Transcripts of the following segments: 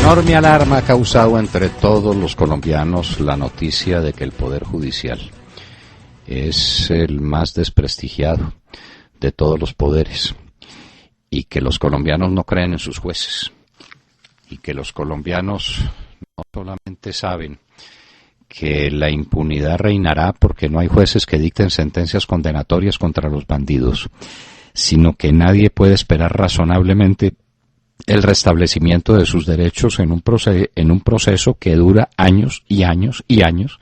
Enorme alarma ha causado entre todos los colombianos la noticia de que el Poder Judicial es el más desprestigiado de todos los poderes y que los colombianos no creen en sus jueces y que los colombianos no solamente saben que la impunidad reinará porque no hay jueces que dicten sentencias condenatorias contra los bandidos, sino que nadie puede esperar razonablemente el restablecimiento de sus derechos en un proceso que dura años y años y años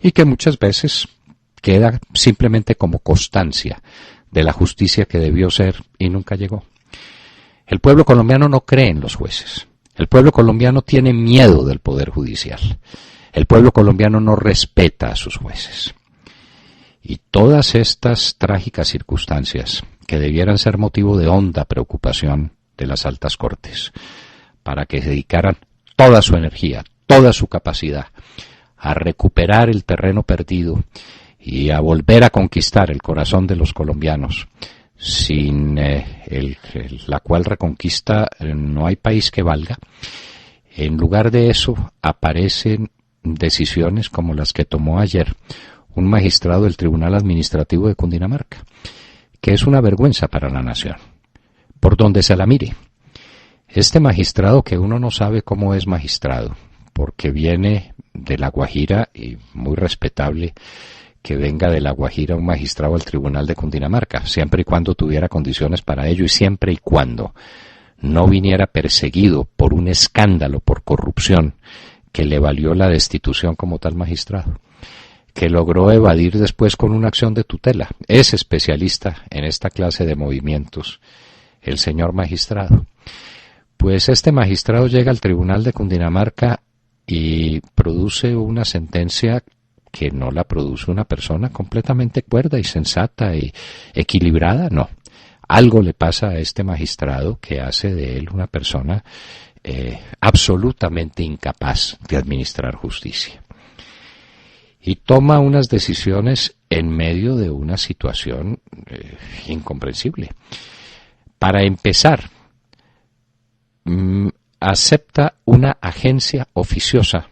y que muchas veces queda simplemente como constancia de la justicia que debió ser y nunca llegó. El pueblo colombiano no cree en los jueces. El pueblo colombiano tiene miedo del Poder Judicial. El pueblo colombiano no respeta a sus jueces. Y todas estas trágicas circunstancias que debieran ser motivo de honda preocupación de las altas cortes, para que se dedicaran toda su energía, toda su capacidad a recuperar el terreno perdido y a volver a conquistar el corazón de los colombianos, sin la cual reconquista no hay país que valga. En lugar de eso aparecen decisiones como las que tomó ayer un magistrado del Tribunal Administrativo de Cundinamarca, que es una vergüenza para la nación, por donde se la mire. Este magistrado, que uno no sabe cómo es magistrado, porque viene de La Guajira, y muy respetable que venga de La Guajira un magistrado al Tribunal de Cundinamarca, siempre y cuando tuviera condiciones para ello y siempre y cuando no viniera perseguido por un escándalo por corrupción que le valió la destitución como tal magistrado, que logró evadir después con una acción de tutela. Es especialista en esta clase de movimientos el señor magistrado. Pues este magistrado llega al Tribunal de Cundinamarca y produce una sentencia que no la produce una persona completamente cuerda y sensata y equilibrada, no. Algo le pasa a este magistrado que hace de él una persona absolutamente incapaz de administrar justicia. Y toma unas decisiones en medio de una situación incomprensible. Para empezar, acepta una agencia oficiosa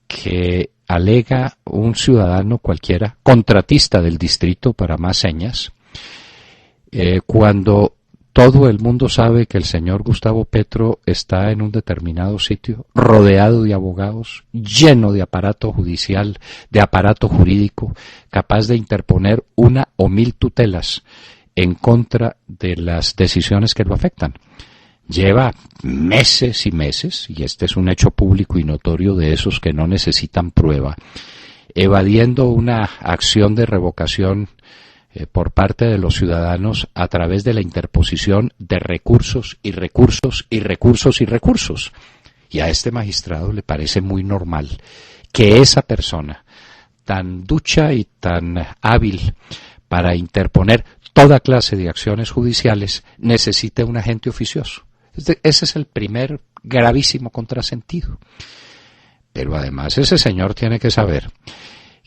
que alega un ciudadano cualquiera, contratista del distrito para más señas, cuando todo el mundo sabe que el señor Gustavo Petro está en un determinado sitio, rodeado de abogados, lleno de aparato judicial, de aparato jurídico, capaz de interponer 1 o 1000 tutelas en contra de las decisiones que lo afectan. Lleva meses y meses, y este es un hecho público y notorio de esos que no necesitan prueba, evadiendo una acción de revocación por parte de los ciudadanos a través de la interposición de recursos y recursos y recursos y recursos. Y a este magistrado le parece muy normal que esa persona tan ducha y tan hábil para interponer toda clase de acciones judiciales necesite un agente oficioso. Ese es el primer gravísimo contrasentido. Pero además ese señor tiene que saber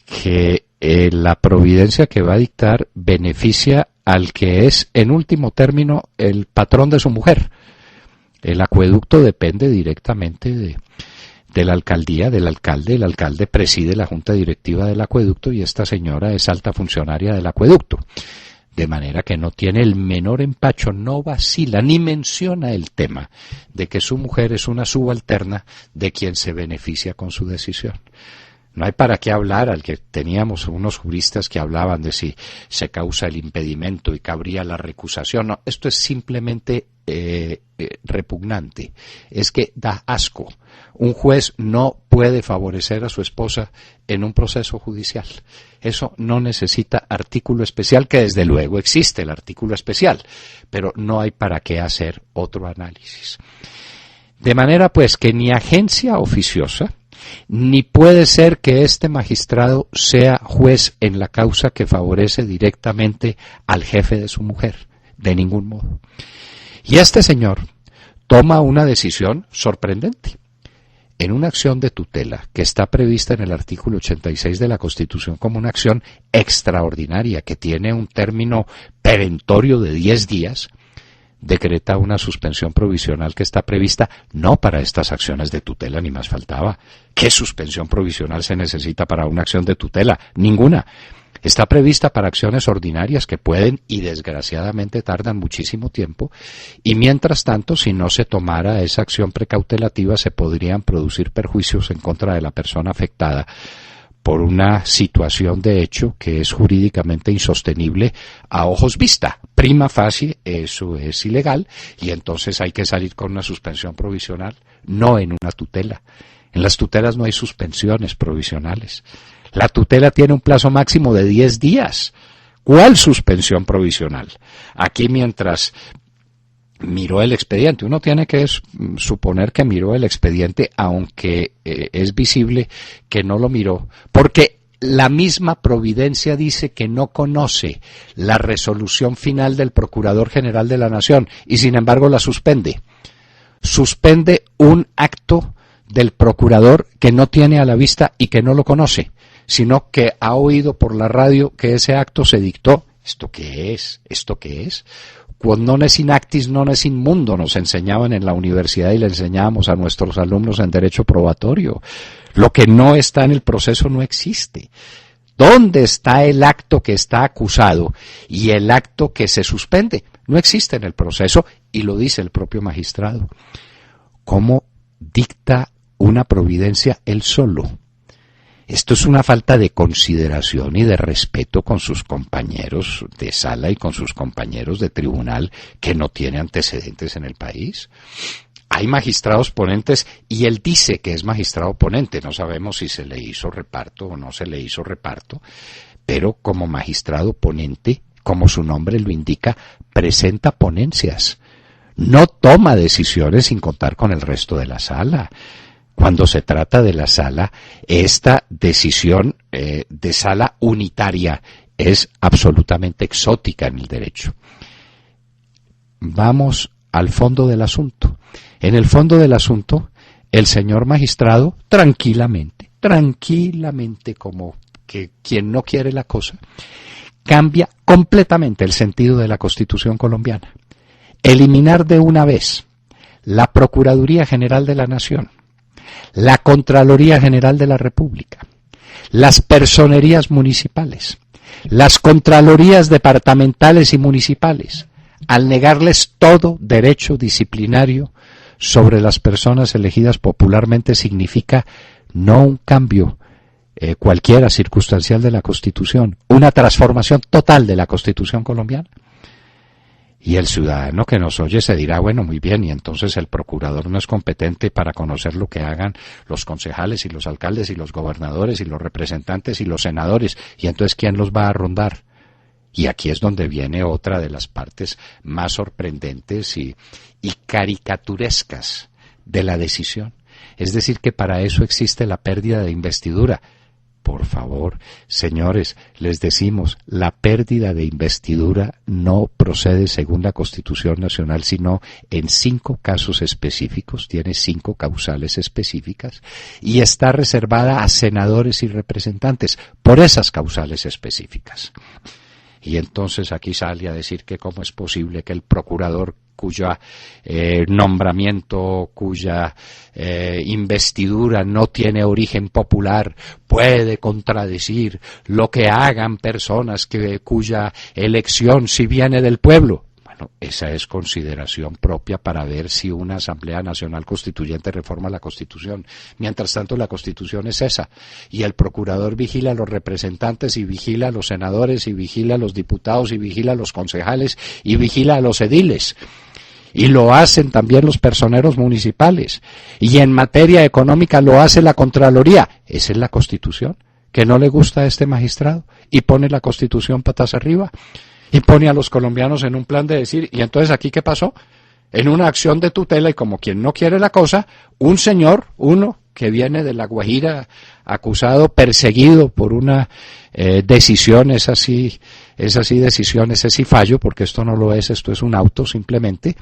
que la providencia que va a dictar beneficia al que es, en último término, el patrón de su mujer. El acueducto depende directamente de la alcaldía, del alcalde. El alcalde preside la junta directiva del acueducto y esta señora es alta funcionaria del acueducto. De manera que no tiene el menor empacho, no vacila, ni menciona el tema de que su mujer es una subalterna de quien se beneficia con su decisión. No hay para qué hablar, al que teníamos unos juristas que hablaban de si se causa el impedimento y cabría la recusación. No, esto es simplemente repugnante. Es que da asco. Un juez no puede favorecer a su esposa en un proceso judicial. Eso no necesita artículo especial, que desde luego existe el artículo especial, pero no hay para qué hacer otro análisis. De manera pues que ni agencia oficiosa, ni puede ser que este magistrado sea juez en la causa que favorece directamente al jefe de su mujer, de ningún modo. Y este señor toma una decisión sorprendente. En una acción de tutela que está prevista en el artículo 86 de la Constitución como una acción extraordinaria que tiene un término perentorio de 10 días, decreta una suspensión provisional que está prevista no para estas acciones de tutela, ni más faltaba. ¿Qué suspensión provisional se necesita para una acción de tutela? Ninguna. Está prevista para acciones ordinarias que pueden y desgraciadamente tardan muchísimo tiempo, y mientras tanto, si no se tomara esa acción precautelativa, se podrían producir perjuicios en contra de la persona afectada por una situación de hecho que es jurídicamente insostenible a ojos vista. Prima facie, eso es ilegal, y entonces hay que salir con una suspensión provisional, no en una tutela. En las tutelas no hay suspensiones provisionales. La tutela tiene un plazo máximo de 10 días. ¿Cuál suspensión provisional? Aquí, mientras miró el expediente, uno tiene que suponer que miró el expediente, aunque es visible que no lo miró, porque la misma providencia dice que no conoce la resolución final del Procurador General de la Nación y sin embargo la suspende. Suspende un acto del procurador que no tiene a la vista y que no lo conoce, sino que ha oído por la radio que ese acto se dictó. ¿Esto qué es? ¿Esto qué es? Quod non est in actis non est in mundo, nos enseñaban en la universidad y le enseñábamos a nuestros alumnos en derecho probatorio. Lo que no está en el proceso no existe. ¿Dónde está el acto que está acusado y el acto que se suspende? No existe en el proceso, y lo dice el propio magistrado. ¿Cómo dicta una providencia él solo? Esto es una falta de consideración y de respeto con sus compañeros de sala y con sus compañeros de tribunal que no tiene antecedentes en el país. Hay magistrados ponentes y él dice que es magistrado ponente. No sabemos si se le hizo reparto o no se le hizo reparto, pero como magistrado ponente, como su nombre lo indica, presenta ponencias. No toma decisiones sin contar con el resto de la sala. Cuando se trata de la sala, esta decisión de sala unitaria es absolutamente exótica en el derecho. Vamos al fondo del asunto. En el fondo del asunto, el señor magistrado, tranquilamente, como que quien no quiere la cosa, cambia completamente el sentido de la Constitución colombiana. Eliminar de una vez la Procuraduría General de la Nación, la Contraloría General de la República, las personerías municipales, las contralorías departamentales y municipales, al negarles todo derecho disciplinario sobre las personas elegidas popularmente, significa no un cambio cualquiera circunstancial de la Constitución, una transformación total de la Constitución colombiana. Y el ciudadano que nos oye se dirá, bueno, muy bien, y entonces el procurador no es competente para conocer lo que hagan los concejales y los alcaldes y los gobernadores y los representantes y los senadores, y entonces ¿quién los va a rondar? Y aquí es donde viene otra de las partes más sorprendentes y caricaturescas de la decisión. Es decir, que para eso existe la pérdida de investidura. Por favor, señores, les decimos, la pérdida de investidura no procede según la Constitución Nacional, sino en 5 casos específicos, tiene 5 causales específicas, y está reservada a senadores y representantes por esas causales específicas. Y entonces aquí sale a decir que cómo es posible que el procurador cuya nombramiento, cuya investidura no tiene origen popular, puede contradecir lo que hagan personas cuya elección sí viene del pueblo. Bueno, esa es consideración propia para ver si una Asamblea Nacional Constituyente reforma la Constitución. Mientras tanto, la Constitución es esa, y el procurador vigila a los representantes, y vigila a los senadores, y vigila a los diputados, y vigila a los concejales, y vigila a los ediles. Y lo hacen también los personeros municipales. Y en materia económica lo hace la Contraloría. Esa es la Constitución, que no le gusta a este magistrado, y pone la Constitución patas arriba, y pone a los colombianos en un plan de decir, ¿y entonces aquí qué pasó? En una acción de tutela, y como quien no quiere la cosa, un señor, uno que viene de La Guajira, acusado, perseguido por una decisión, es así decisión, es así fallo, porque esto no lo es, esto es un auto simplemente,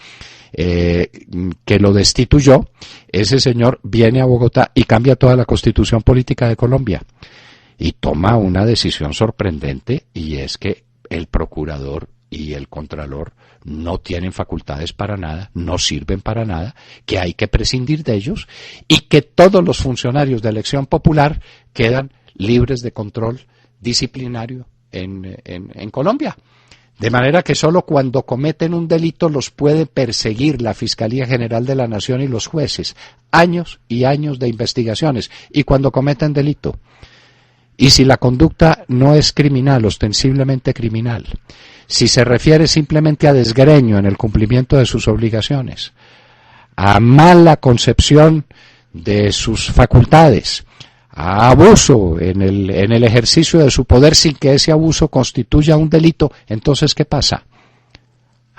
que lo destituyó. Ese señor viene a Bogotá y cambia toda la Constitución política de Colombia, y toma una decisión sorprendente, y es que el procurador y el Contralor no tienen facultades para nada, no sirven para nada, que hay que prescindir de ellos y que todos los funcionarios de elección popular quedan libres de control disciplinario en Colombia. De manera que solo cuando cometen un delito los puede perseguir la Fiscalía General de la Nación y los jueces. Años y años de investigaciones. Y cuando cometen delito. Y si la conducta no es criminal, ostensiblemente criminal, si se refiere simplemente a desgreño en el cumplimiento de sus obligaciones, a mala concepción de sus facultades, a abuso en el ejercicio de su poder sin que ese abuso constituya un delito, entonces ¿qué pasa?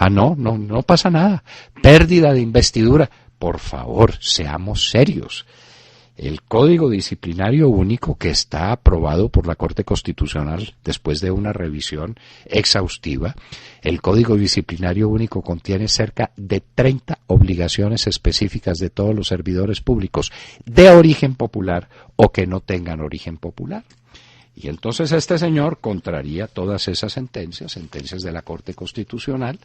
No pasa nada. Pérdida de investidura. Por favor, seamos serios. El Código Disciplinario Único, que está aprobado por la Corte Constitucional después de una revisión exhaustiva, el Código Disciplinario Único contiene cerca de 30 obligaciones específicas de todos los servidores públicos de origen popular o que no tengan origen popular. Y entonces este señor contraría todas esas sentencias de la Corte Constitucional,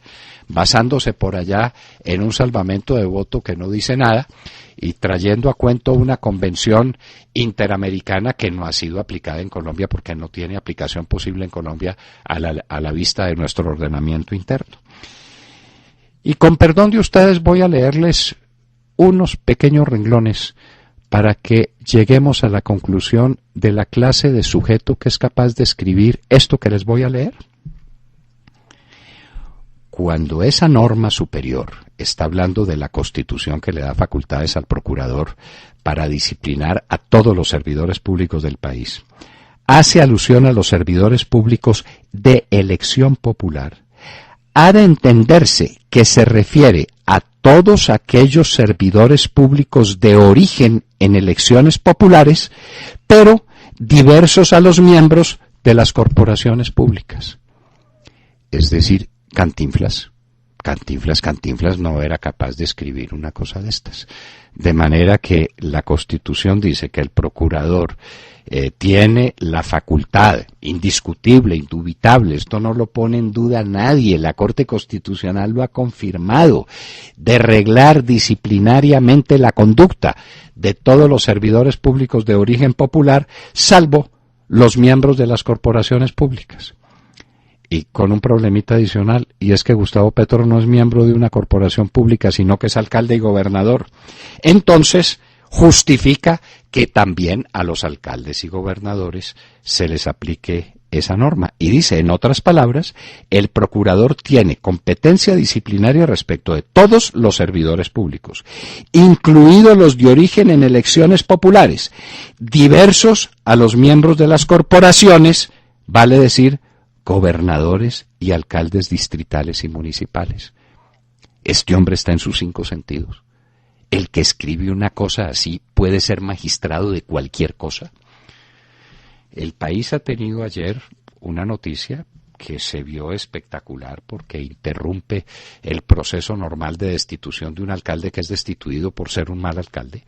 basándose por allá en un salvamento de voto que no dice nada y trayendo a cuento una convención interamericana que no ha sido aplicada en Colombia porque no tiene aplicación posible en Colombia a la vista de nuestro ordenamiento interno. Y con perdón de ustedes voy a leerles unos pequeños renglones para que lleguemos a la conclusión de la clase de sujeto que es capaz de escribir esto que les voy a leer. Cuando esa norma superior está hablando de la Constitución que le da facultades al procurador para disciplinar a todos los servidores públicos del país, hace alusión a los servidores públicos de elección popular, ha de entenderse que se refiere a todos aquellos servidores públicos de origen en elecciones populares, pero diversos a los miembros de las corporaciones públicas. Es decir, Cantinflas no era capaz de escribir una cosa de estas. De manera que la Constitución dice que el procurador tiene la facultad indiscutible, indubitable, esto no lo pone en duda nadie, la Corte Constitucional lo ha confirmado, de reglar disciplinariamente la conducta de todos los servidores públicos de origen popular, salvo los miembros de las corporaciones públicas. Y con un problemita adicional, y es que Gustavo Petro no es miembro de una corporación pública, sino que es alcalde y gobernador. Entonces, justifica que también a los alcaldes y gobernadores se les aplique esa norma. Y dice, en otras palabras, el procurador tiene competencia disciplinaria respecto de todos los servidores públicos, incluidos los de origen en elecciones populares, diversos a los miembros de las corporaciones, vale decir, gobernadores y alcaldes distritales y municipales. Este hombre está en sus 5 sentidos. El que escribe una cosa así puede ser magistrado de cualquier cosa. El País ha tenido ayer una noticia que se vio espectacular porque interrumpe el proceso normal de destitución de un alcalde que es destituido por ser un mal alcalde.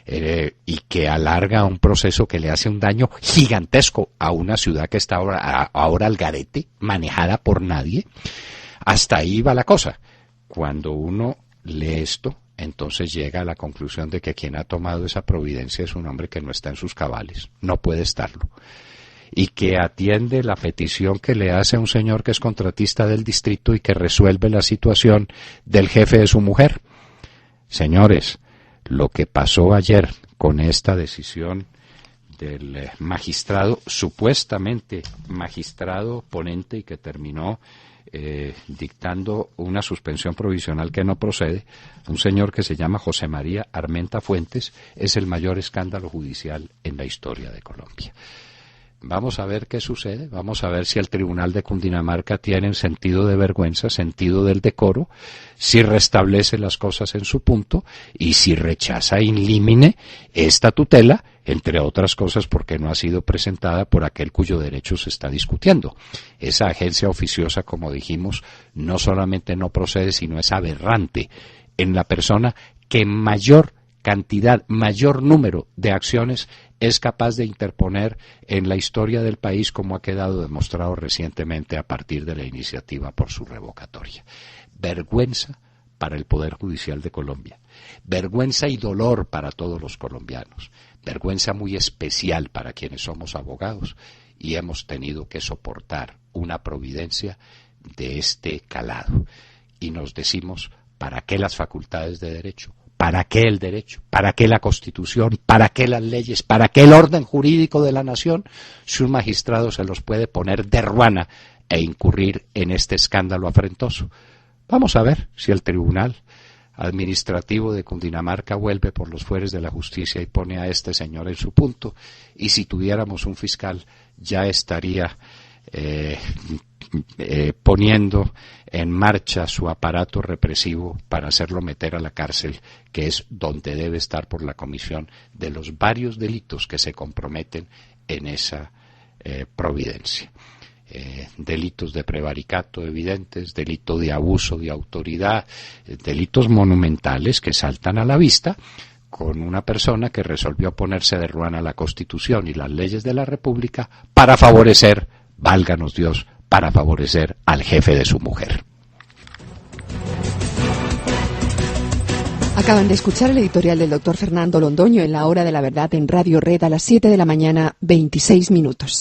Y que alarga un proceso que le hace un daño gigantesco a una ciudad que está ahora al garete, manejada por nadie. Hasta ahí va la cosa. Cuando uno lee esto, entonces llega a la conclusión de que quien ha tomado esa providencia es un hombre que no está en sus cabales, no puede estarlo, y que atiende la petición que le hace a un señor que es contratista del distrito y que resuelve la situación del jefe de su mujer. Señores, lo que pasó ayer con esta decisión del magistrado, supuestamente magistrado ponente y que terminó dictando una suspensión provisional que no procede, un señor que se llama José María Armenta Fuentes, es el mayor escándalo judicial en la historia de Colombia. Vamos a ver qué sucede, vamos a ver si el Tribunal de Cundinamarca tiene sentido de vergüenza, sentido del decoro, si restablece las cosas en su punto y si rechaza in limine esta tutela, entre otras cosas porque no ha sido presentada por aquel cuyo derecho se está discutiendo. Esa agencia oficiosa, como dijimos, no solamente no procede, sino es aberrante en la persona que mayor mayor número de acciones es capaz de interponer en la historia del país, como ha quedado demostrado recientemente a partir de la iniciativa por su revocatoria. Vergüenza para el Poder Judicial de Colombia, vergüenza y dolor para todos los colombianos, vergüenza muy especial para quienes somos abogados y hemos tenido que soportar una providencia de este calado. Y nos decimos, ¿para qué las facultades de derecho? ¿Para qué el derecho? ¿Para qué la Constitución? ¿Para qué las leyes? ¿Para qué el orden jurídico de la nación? Si un magistrado se los puede poner de ruana e incurrir en este escándalo afrentoso. Vamos a ver si el Tribunal Administrativo de Cundinamarca vuelve por los fueres de la justicia y pone a este señor en su punto, y si tuviéramos un fiscal ya estaría poniendo en marcha su aparato represivo para hacerlo meter a la cárcel, que es donde debe estar por la comisión de los varios delitos que se comprometen en esa providencia. Delitos de prevaricato evidentes, delito de abuso de autoridad, delitos monumentales que saltan a la vista, con una persona que resolvió ponerse de ruana a la Constitución y las leyes de la República para favorecer, válganos Dios, para favorecer al jefe de su mujer. Acaban de escuchar el editorial del doctor Fernando Londoño en La Hora de la Verdad en Radio Red a las 7 de la mañana, 26 minutos.